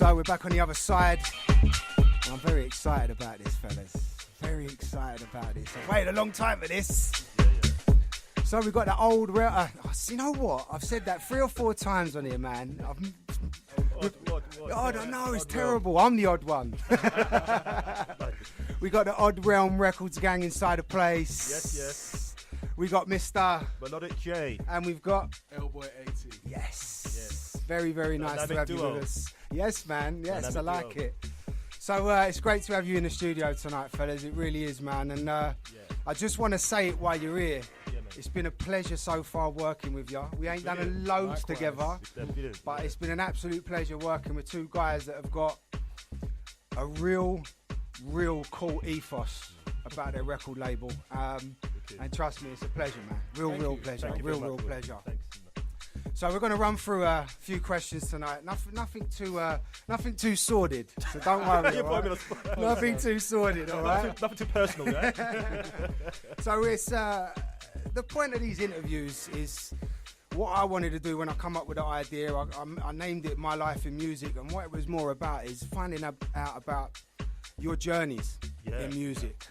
So we're back on the other side. I'm very excited about this, fellas. Very excited about this. I've waited a long time for this. So we've got the old... you know what? I've said that 3 or 4 times on here, man. I don't know, it's terrible. I'm the odd one. We got the Odd Realm Records gang inside the place. Yes. We got Mr. Melodic Jaye. And we've got... Ellboy80. Yes. Very, very nice to have you with us. Yes, man. Yes, I like it. So it's great to have you in the studio tonight, fellas. It really is, man. And I just want to say it while you're here. It's been a pleasure so far working with you. We ain't done a loads together, but it's been an absolute pleasure working with 2 guys that have got a real cool ethos about their record label. And trust me, it's a pleasure, man. Real pleasure. Real pleasure. So we're going to run through a few questions tonight. Nothing too sordid. So don't worry. Right? Nothing too sordid, all right? Nothing too personal, right? So it's the point of these interviews is what I wanted to do when I come up with the idea. I named it My Life in Music, and what it was more about is finding out about your journeys in music,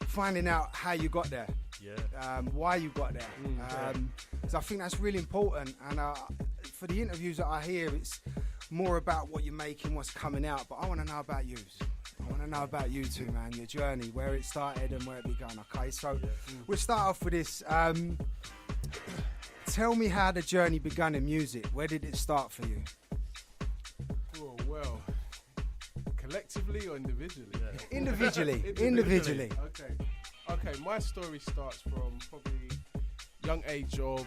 finding out how you got there, why you got there. So I think that's really important. And for the interviews that I hear, it's more about what you're making, what's coming out. But I want to know about you. I want to know about you two, man, your journey, where it started and where it began. Okay, so we'll start off with this. Tell me how the journey began in music. Where did it start for you? Oh, well, collectively or individually? Individually. Okay, my story starts from probably young age of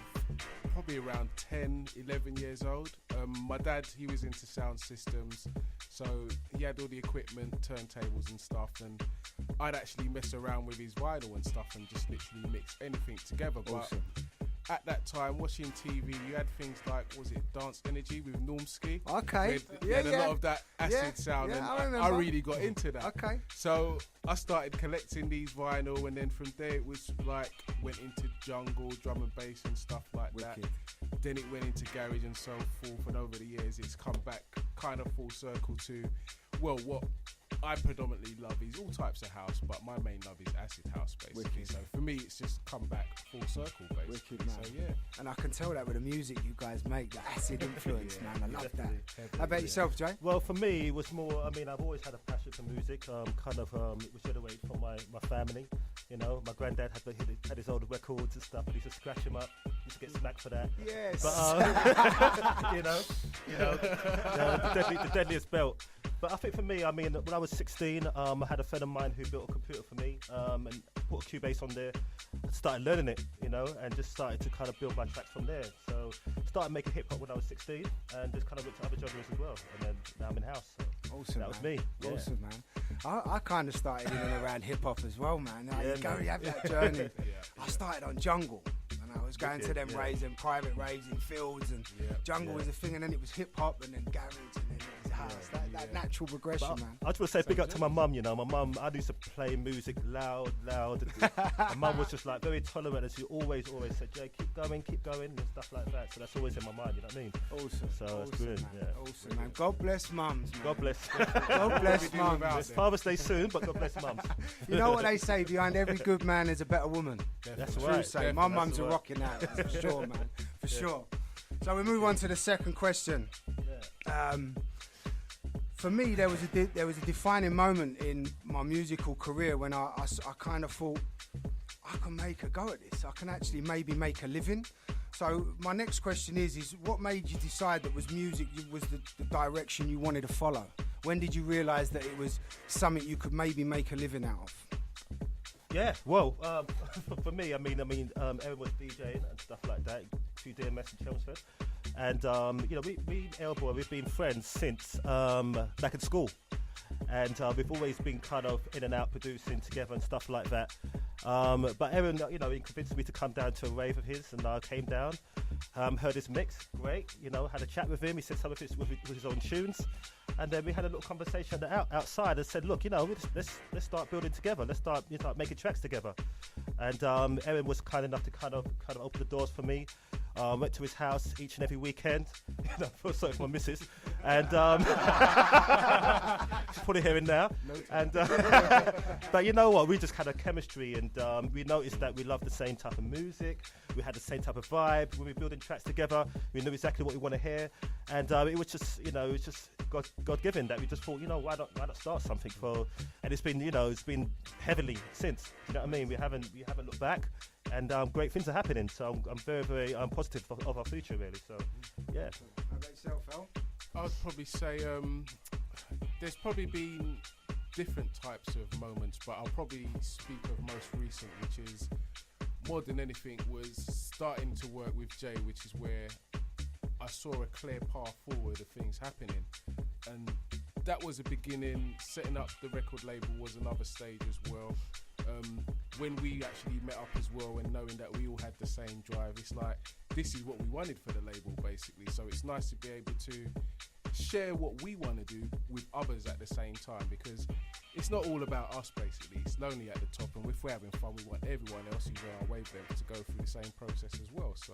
probably around 10, 11 years old. My dad, he was into sound systems, so he had all the equipment, turntables and stuff, and I'd actually mess around with his vinyl and stuff and just literally mix anything together. Awesome. But at that time, watching TV, you had things like, was it Dance Energy with Normski? Okay. You had a lot of that acid sound, and I really got into that. Okay. So I started collecting these vinyl, and then from there it was like, went into jungle, drum and bass and stuff like that. Then it went into garage and so forth, and over the years it's come back kind of full circle to, well, what I predominantly love is all types of house, but my main love is acid house, basically. So for me, it's just come back full circle, basically. Wicked, man. So yeah. And I can tell that with the music you guys make, the acid influence, man. I love that. How about yourself, Jay? Well, for me, it was more, I mean, I've always had a passion for music. It was generated from my family. You know, my granddad had his old records and stuff, and he used to scratch them up. Used to get smacked for that. Yes. But, the deadliest belt. But I think for me, I mean, when I was 16, I had a friend of mine who built a computer for me and put a Cubase on there. Started learning it, you know, and just started to kind of build my tracks from there. So started making hip hop when I was 16 and just kind of looked at other genres as well. And then now I'm in house. So awesome, that was me. Yeah. Awesome, man. I kind of started in and around hip hop as well, man. You have that journey. I started on jungle. And I was going to them raves and private raves in fields, and jungle was a thing, and then it was hip hop, and then garage, and then it was house. That natural progression, man. I just want to say big up to my mum, you know. My mum, I used to play music loud. My mum was just like very tolerant, and she always said, Jay, keep going, and stuff like that. So that's always in my mind, you know what I mean? Awesome. So that's brilliant, man. Awesome, man. God bless mums, man. God bless. God bless mums. Father's Day soon, but God bless mums. You know what they say, behind every good man is a better woman. That's True right. say. My mum's a rocking out, for sure, man. For sure. So we move on to the second question. For me, there was a defining moment in my musical career when I kind of thought, I can make a go at this. I can actually maybe make a living. So my next question is what made you decide that music was the direction you wanted to follow? When did you realise that it was something you could maybe make a living out of? Yeah, well, for me, I mean, Aaron was DJing and stuff like that, through DMS in Chelmsford. And, you know, we Ellboy, we've been friends since back in school. And we've always been kind of in and out producing together and stuff like that. But Aaron, you know, he convinced me to come down to a rave of his, and I came down, heard his mix, great, you know, had a chat with him. He said some of it with his own tunes. And then we had a little conversation outside and said, look, you know, let's start building together. Let's start making tracks together. And Aaron was kind enough to kind of open the doors for me. Went to his house each and every weekend. I feel sorry for my missus. And she's probably hearing now. And but you know what? We just had a chemistry, and we noticed that we loved the same type of music. We had the same type of vibe. When we were building tracks together, we knew exactly what we want to hear. And it was just, it was just God-given that we just thought, why not start something for? And it's been, it's been heavily since. You know what I mean? We haven't looked back. And great things are happening, so I'm very, very positive of our future, really. So, yeah. How about yourself, Al? I'd probably say there's probably been different types of moments, but I'll probably speak of most recent, which is more than anything was starting to work with Jay, which is where I saw a clear path forward of things happening, and that was a beginning. Setting up the record label was another stage as well. When we actually met up as well, and knowing that we all had the same drive, it's like this is what we wanted for the label basically. So it's nice to be able to share what we want to do with others at the same time, because it's not all about us basically. It's lonely at the top, and if we're having fun, we want everyone else who's on our wavelength to go through the same process as well. So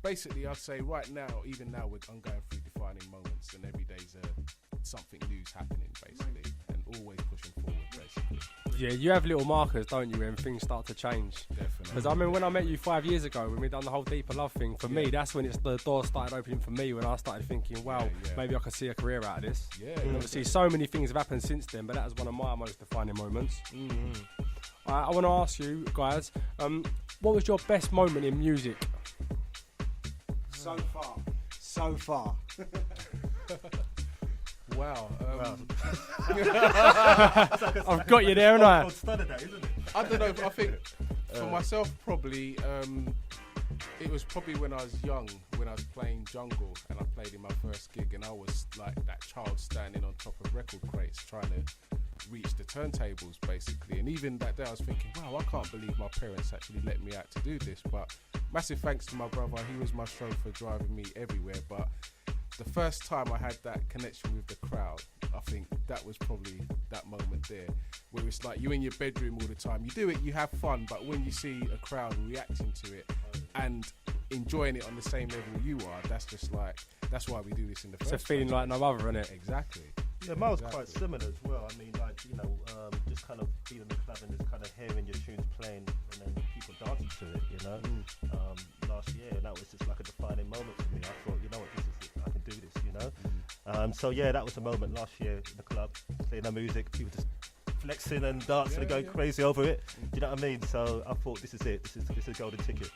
basically I'd say right now, even now, I'm going through defining moments, and every day's something new's happening basically, and always pushing forward basically. Yeah, you have little markers, don't you, when things start to change? Definitely. Because I mean, when I met you 5 years ago, when we done the whole Deeper Love thing, for me, that's when the doors started opening for me, when I started thinking, wow, maybe I could see a career out of this. And obviously, so many things have happened since then, but that was one of my most defining moments. I want to ask you, guys, what was your best moment in music? So far. Wow. I've got you there, haven't I? I don't know, but I think for myself, probably, it was probably when I was young, when I was playing jungle, and I played in my first gig, and I was like that child standing on top of record crates trying to reach the turntables basically. And even that day I was thinking, wow, I can't believe my parents actually let me out to do this. But massive thanks to my brother, he was my chauffeur driving me everywhere. But the first time I had that connection with the crowd, I think that was probably that moment there, where it's like you're in your bedroom all the time. You do it, you have fun, but when you see a crowd reacting to it and enjoying it on the same level you are, that's just like, that's why we do this in the first place. It's a feeling like no other, isn't it? Exactly. Yeah, mine was quite similar as well. I mean, like, just kind of being in the club and just kind of hearing your tunes playing and then people dancing to it, last year, and that was just like a defining moment for me. I thought, you know what, this is it. I can do this, So yeah, that was a moment last year in the club, playing our music, people just flexing and dancing and going crazy over it. Do you know what I mean? So I thought, this is it. This is a golden ticket.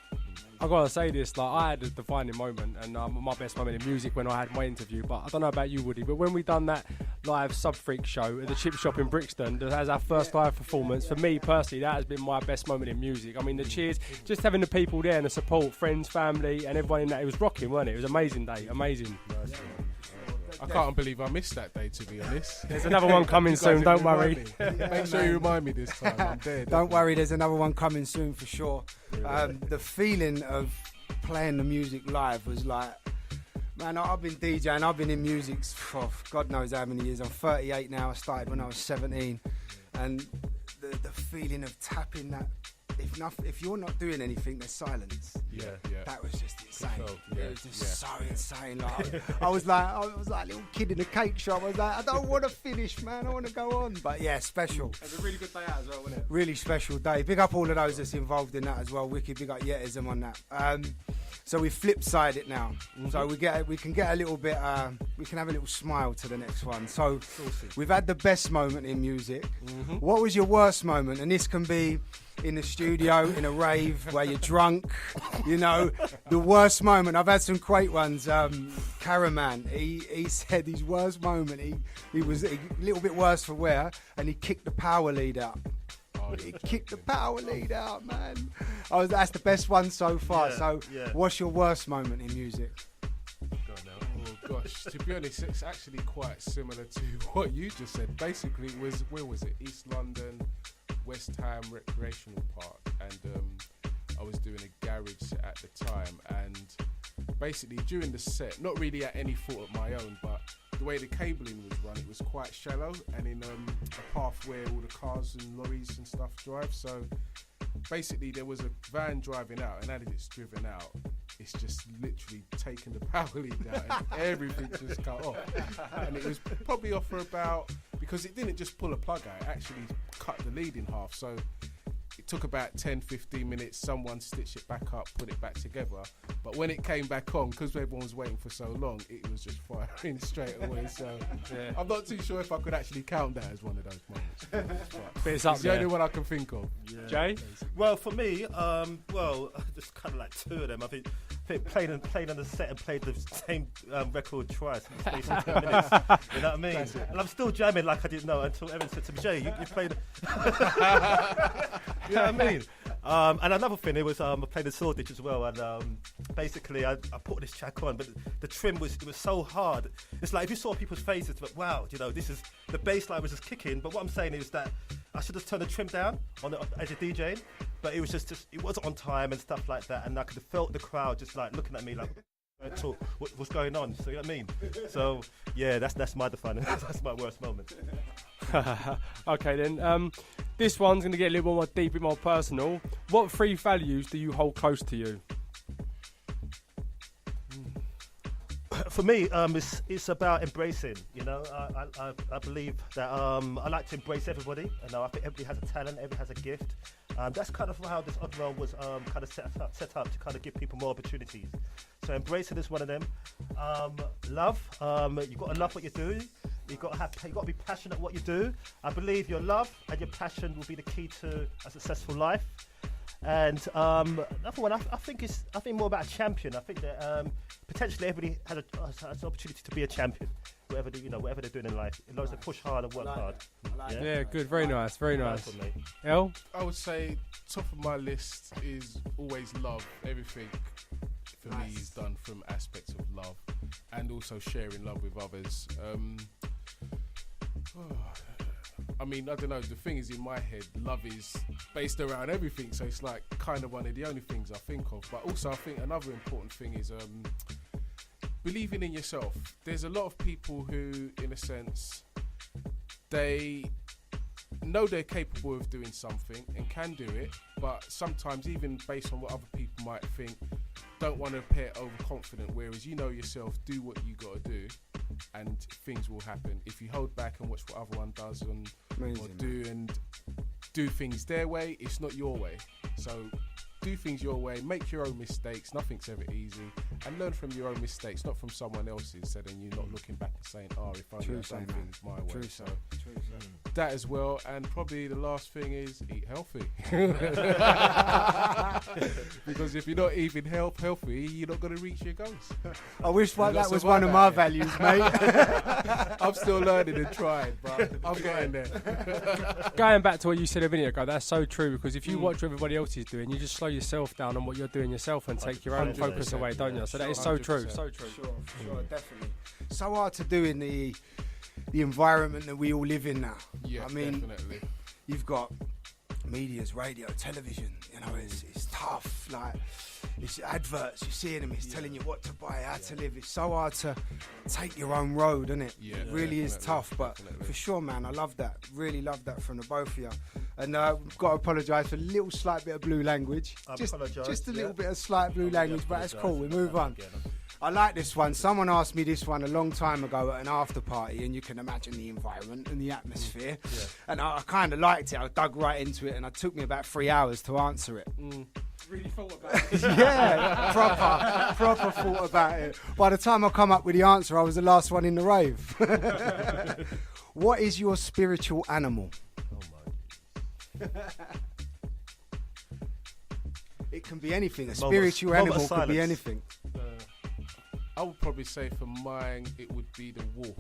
I gotta say this, like I had a defining moment, and my best moment in music when I had my interview. But I don't know about you, Woody, but when we done that live Sub Freak show at the Chip Shop in Brixton, as our first live performance, for me personally, that has been my best moment in music. I mean, the cheers, just having the people there and the support, friends, family, and everyone in that, it was rocking, wasn't it? It was an amazing day, amazing. I can't believe I missed that day, to be honest. There's another one coming soon, don't worry. Make sure you remind me this time. I'm there. Don't worry, there's another one coming soon for sure. The feeling of playing the music live was like, man, I've been DJing, I've been in music for God knows how many years. I'm 38 now, I started when I was 17. And the feeling of tapping that, if you're not doing anything, there's silence. That was just insane. It was just so insane. Like, I was like a little kid in a cake shop. I was like, I don't want to finish, man. I want to go on. But yeah, special. It was a really good day out as well, wasn't it? Really special day. Big up all of those that's involved in that as well. Wicked big up Yetism on that. So we flip side it now. So we can get a little bit. We can have a little smile to the next one. So we've had the best moment in music. What was your worst moment? And this can be in the studio, in a rave where you're drunk, the worst moment. I've had some great ones. Caraman, he said his worst moment, he was a little bit worse for wear, and he kicked the power lead out. He kicked the power lead out, man. That's the best one so far. What's your worst moment in music? Oh gosh, to be honest, it's actually quite similar to what you just said. Basically, it was, where was it? East London, West Ham Recreational Park, and I was doing a garage set at the time, and basically during the set, not really at any fault of my own, but the way the cabling was run, it was quite shallow and in a path where all the cars and lorries and stuff drive. So basically there was a van driving out, and as it's driven out, it's just literally taking the power lead down and everything just cut off. And it was probably off for about, because it didn't just pull a plug out, it actually cut the lead in half. So it took about 10-15 minutes, someone stitched it back up, put it back together. But when it came back on, because everyone was waiting for so long, it was just firing straight away. So I'm not too sure if I could actually count that as one of those moments. But it's up the only one I can think of. Yeah. Jay? Well, for me, just kind of like two of them. I think playing on the set and played the same record twice in the space of 10 minutes. You know what I mean? And I'm still jamming like I didn't know until Evan said to me, Jay, you played... You know what I mean? And another thing, it was I played the sword ditch as well, and basically I put this track on, but the trim was so hard. It's like if you saw people's faces, but wow, you know, this is the bass line was just kicking. But what I'm saying is that I should have turned the trim down as a DJ, but it was just it wasn't on time and stuff like that, and I could have felt the crowd just like looking at me like. What's going on? So you know what I mean? So yeah, that's my defining. That's my worst moment. Okay then, this one's going to get a little more deep, a bit more personal. What 3 values do you hold close to you? For me, it's about embracing. You know, I believe that I like to embrace everybody. And I think everybody has a talent, everybody has a gift. That's kind of how this Odd World was kind of set up to kind of give people more opportunities. So embracing is one of them. Love, you've got to love what you do. You've got to be passionate at what you do. I believe your love and your passion will be the key to a successful life. And another one, I think more about a champion. I think that potentially everybody has an opportunity to be a champion, whatever they're doing in life. As long as they push hard and work hard. Yeah, good, very nice, very nice. El? I would say top of my list is always love. Everything for me is done from aspects of love, and also sharing love with others. I mean, I don't know, the thing is in my head, love is based around everything, so it's like kind of one of the only things I think of. But also I think another important thing is believing in yourself. There's a lot of people who, in a sense, they know they're capable of doing something and can do it, but sometimes even based on what other people might think, don't want to appear overconfident, whereas you know yourself, do what you got to do and things will happen. If you hold back and watch what other one does or do things their way, it's not your way. So do things your way, make your own mistakes, nothing's ever easy, and learn from your own mistakes, not from someone else's, so then you're not looking back and saying, if I do something my way. True, so that as well. And probably the last thing is eat healthy. Because if you're not eating healthy, you're not going to reach your goals. I wish that was one of my values, mate. I'm still learning and trying, but I'm getting there. Going back to what you said a minute ago, that's so true, because if you watch what everybody else is doing, you just slow yourself down on what you're doing yourself and take your own focus away, don't you? So that is so true, so true. Sure, definitely. So hard to do in the environment that we all live in now. Yeah, I mean, definitely. You've got medias, radio, television, you know, it's tough, like, it's adverts, you're seeing them, it's telling you what to buy, how to live. It's so hard to take your own road, isn't it? Yeah, it really is tough, but for sure, man, I love that. Really love that from the both of you. And we've got to apologise for a little slight bit of blue language. Just a little bit of slight blue language, but that's cool, we move on. I like this one. Someone asked me this one a long time ago at an after party, and you can imagine the environment and the atmosphere. Yeah. And I kind of liked it. I dug right into it, and it took me about 3 hours to answer it. Really thought about it. Yeah, proper thought about it. By the time I come up with the answer, I was the last one in the rave. What is your spiritual animal? Oh my. It can be anything. A spiritual animal could be anything. I would probably say for mine, it would be the wolf.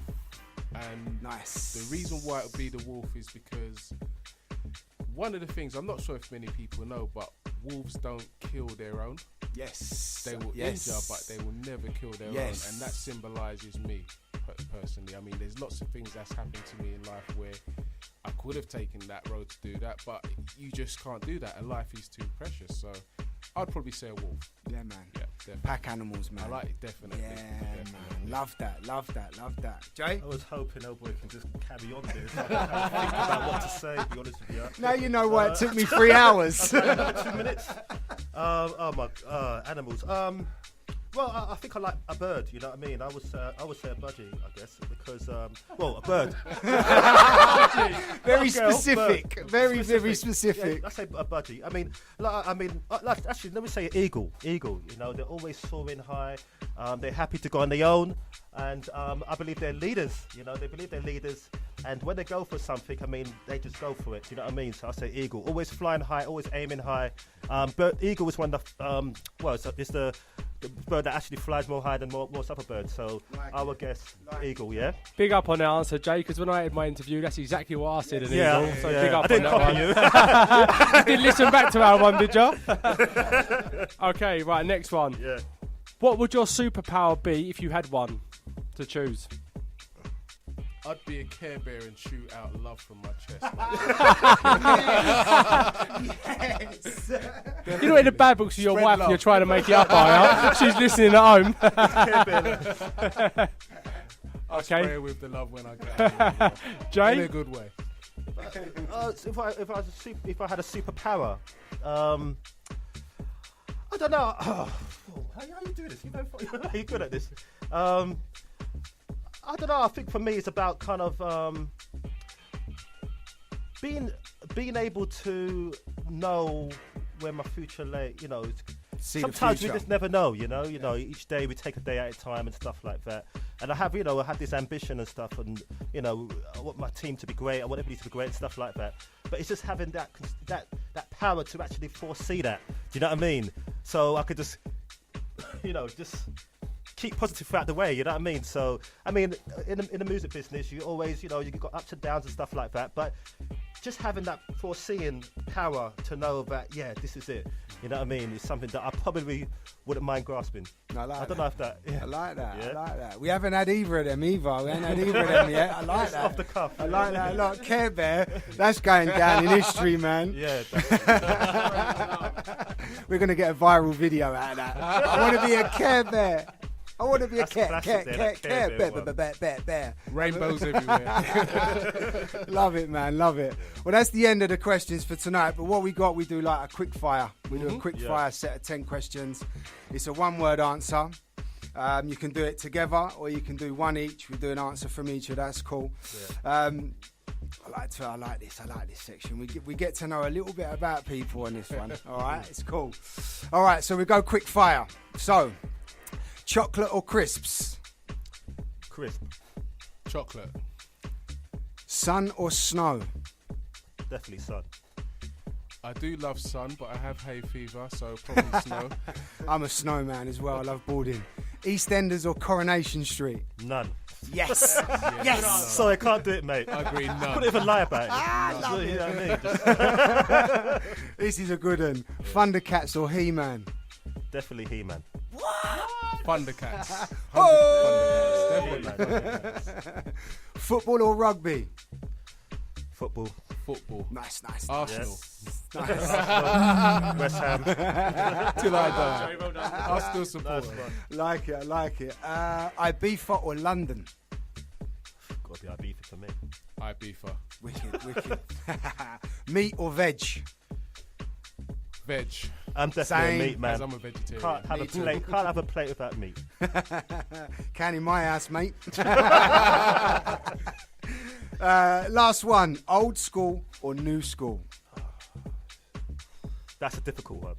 And the reason why it would be the wolf is because one of the things, I'm not sure if many people know, but wolves don't kill their own. Yes. They will injure, but they will never kill their own. And that symbolises me personally. I mean, there's lots of things that's happened to me in life where I could have taken that road to do that, but you just can't do that. And life is too precious. So I'd probably say a wolf. Yeah, man. Yeah, definitely. Pack animals, man. I like it, definitely. Yeah, man. Love that. Jay? I was hoping Ellboy can just carry on this. I can't think about what to say, to be honest with you. Now you know why it took me 3 hours. 2 minutes. Animals. Well, I think I like a bird. You know what I mean? I would say a budgie, I guess, because a bird. Very specific. Bird. Very specific. Yeah, I say a budgie. Actually, let me say eagle. Eagle. You know, they're always soaring high. They're happy to go on their own, and I believe they're leaders. You know, they believe they're leaders, and when they go for something, I mean, they just go for it. You know what I mean? So I say eagle. Always flying high, always aiming high. But eagle is one of the it's the bird that actually flies more high than most other birds. So I would guess eagle, yeah? Big up on that answer, Jay, because when I had my interview, that's exactly what I said in eagle. So yeah. big up I didn't on copy that one. You didn't listen back to our one, did you? Okay, right, next one. Yeah. What would your superpower be if you had one to choose? I'd be a Care Bear and shoot out love from my chest. Yes. You're not in the bad books with your wife and you're trying to make it up, are you? She's listening at home. I'll Okay. spray her with the love when I get home. Jay? In a good way. If I had a superpower, I don't know. How you do this? You know, you're good at this. I don't know. I think for me, it's about kind of being able to know where my future lay. You know, sometimes we just never know. You know, each day we take a day at a time and stuff like that. And I have this ambition and stuff, and I want my team to be great. I want everybody to be great and stuff like that. But it's just having that power to actually foresee that. Do you know what I mean? So I could just keep positive throughout the way, you know what I mean? So, I mean, in the music business, you always, you've got ups and downs and stuff like that, but just having that foreseeing power to know that, yeah, this is it, you know what I mean, is something that I probably wouldn't mind grasping. I don't know if that... Yeah. I like that, yeah. I like that. We haven't had either of them either. We haven't had either of them yet. I like that. Off the cuff. I like that a lot. Care Bear, that's going down in history, man. Yeah. We're going to get a viral video out of that. I want to be a Care Bear. I want to be a Care Bear. Rainbows everywhere. Love it, man. Love it. Well, that's the end of the questions for tonight. But what we do like a quick fire. We do a quick fire set of 10 questions. It's a one-word answer. You can do it together, or you can do one each. We do an answer from each, so that's cool. Yeah. I like this section. We get to know a little bit about people on this one. All right, it's cool. All right, so we go quick fire. So, chocolate or crisps? Crisp. Chocolate. Sun or snow? Definitely sun. I do love sun, but I have hay fever, so probably snow. I'm a snowman as well. I love boarding. EastEnders or Coronation Street? None. Yes. Yes. No. Sorry, I can't do it, mate. I agree, none. Couldn't even lie about it. Love it. You know what I mean? This is a good one. Thundercats or He-Man? Definitely He-Man. Thundercats. Oh! Thundercats. Football or rugby? Football. Nice. Arsenal. Nice. West Ham. Till I die. I'll still support them. Like it. Ibiza or London? Gotta be Ibiza for me. Ibiza. Wicked. Meat or veg? Veg. I'm definitely a meat man. As I'm a vegetarian. Can't have a plate without meat. Can in my house, mate. Last one. Old school or new school? That's a difficult one.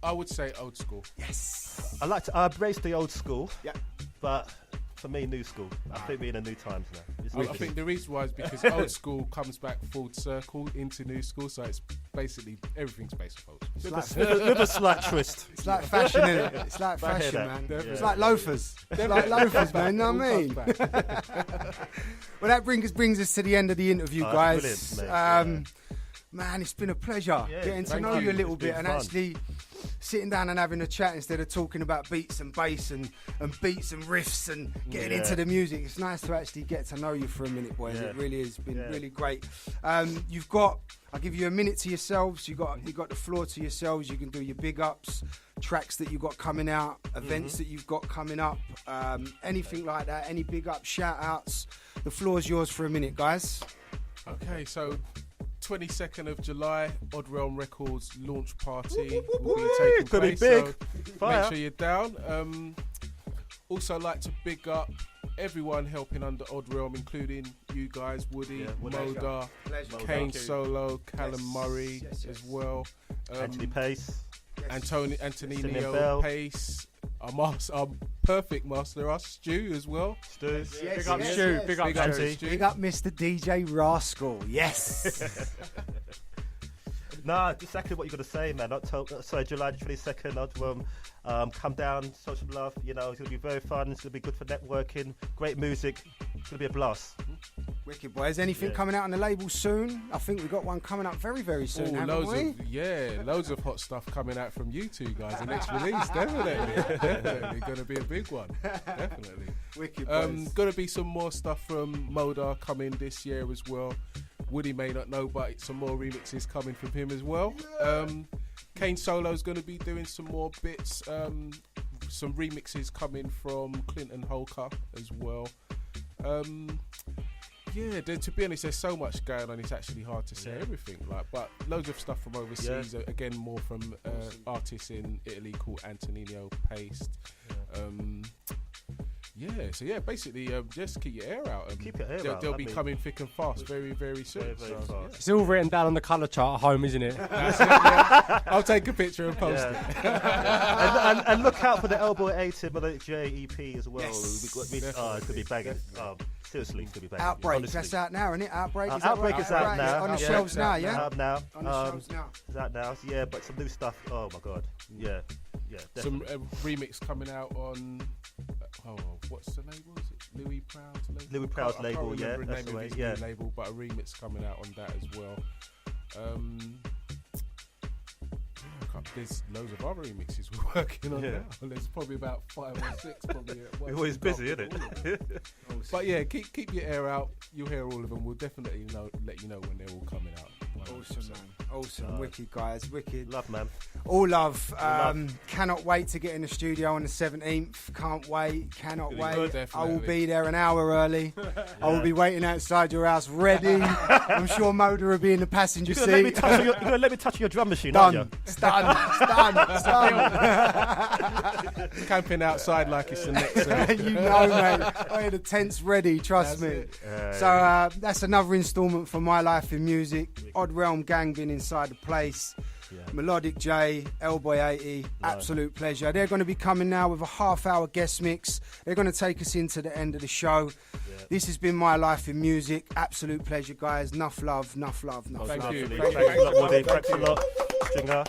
I would say old school. Yes. I embrace the old school. Yeah. But for me, new school. I think we're in a new times now. I think the reason why is because old school comes back full circle into new school, so it's basically everything's based off old school. With a slight twist. It's like fashion, isn't it? It's like fashion, man. Yeah. It's like loafers. It's like loafers, man. You know what I mean? Well, that brings us to the end of the interview, guys. Brilliant, man, it's been a pleasure getting to know you a little bit and actually sitting down and having a chat instead of talking about beats and bass and beats and riffs and getting into the music. It's nice to actually get to know you for a minute, boys. It really has been really great. I'll give you a minute to yourselves. You got the floor to yourselves. You can do your big ups, tracks that you've got coming out, events that you've got coming up, anything like that, any big ups, shout outs. The floor's yours for a minute, guys. Okay, so 22nd of July, Odd Realm Records launch party will be taking Gonna place. be big. So Fire. make sure you're down. Also like to big up everyone helping under Odd Realm, including you guys, Woody, MoDaH, Kane Solo, Callum Murray as well. Anthony Pace. Antonino Pace. Our perfect master, us, Stu as well. Stu. Big up Stu. Big up Stu. Big up Mr. DJ Rascal. Yes. Nah, exactly what you're gonna say, man. July the 22nd. Odd Realm. Come down, show some love. You know, it's gonna be very fun. It's gonna be good for networking. Great music. It's gonna be a blast. Wicked boys. Anything coming out on the label soon? I think we've got one coming up very, very soon, haven't we? Loads of hot stuff coming out from you two guys. The next release, definitely gonna be a big one. Definitely. Wicked boys. Gonna be some more stuff from MoDaH coming this year as well. Woody may not know, but some more remixes coming from him as well. Kane Solo's going to be doing some more bits, some remixes coming from Clinton Holker as well. To be honest, there's so much going on, it's actually hard to say everything. But loads of stuff from overseas, again, more from artists in Italy called Antonino Pace. Basically, just keep your air out. Keep your air out. They'll be coming thick and fast very, very soon. Very fast. It's all written down on the colour chart at home, isn't it? That's it, yeah. I'll take a picture and post it. and look out for the Ellboy80 Melodic Jaye EP as well. Yes. It could be banging. Seriously, it could be banging. Outbreak, honestly. that's out now, isn't it? Outbreak is Outbreak is out now. On the shelves now, yeah? Out now. On the shelves now. It's out now. Yeah, but some new stuff. Oh my god. Yeah. Some Definitely. remix coming out on. What's the label? Is it Louis Proud's label? Louis Proud's label, I can't remember that's the name of his new label, but a remix coming out on that as well. There's loads of other remixes we're working on now. There's probably about 5 or 6 probably at once. We're always busy, isn't it? But yeah, keep your air out. You'll hear all of them. We'll definitely let you know when they're all coming out. Awesome, man. Awesome. Wicked, guys. Wicked. Love, man. All love. Cannot wait to get in the studio on the 17th. Can't wait. Cannot wait. I will be there an hour early. I will be waiting outside your house ready. I'm sure MoDaH will be in the passenger seat. You're going to let me touch your drum machine, Done. aren't you? It's done. It's done. Camping outside like it's the next. You know, mate. I had the tents ready, trust me. So that's another instalment for My Life in Music. Odd Realm gang being inside the place. Melodic Jaye Ellboy80, absolute pleasure. They're going to be coming now with a half-hour guest mix. They're going to take us into the end of the show. This has been My Life in Music. Absolute pleasure, guys. Enough love, enough love, enough love. Thank you. Thanks a lot, Woody. Thanks a lot, Stringer.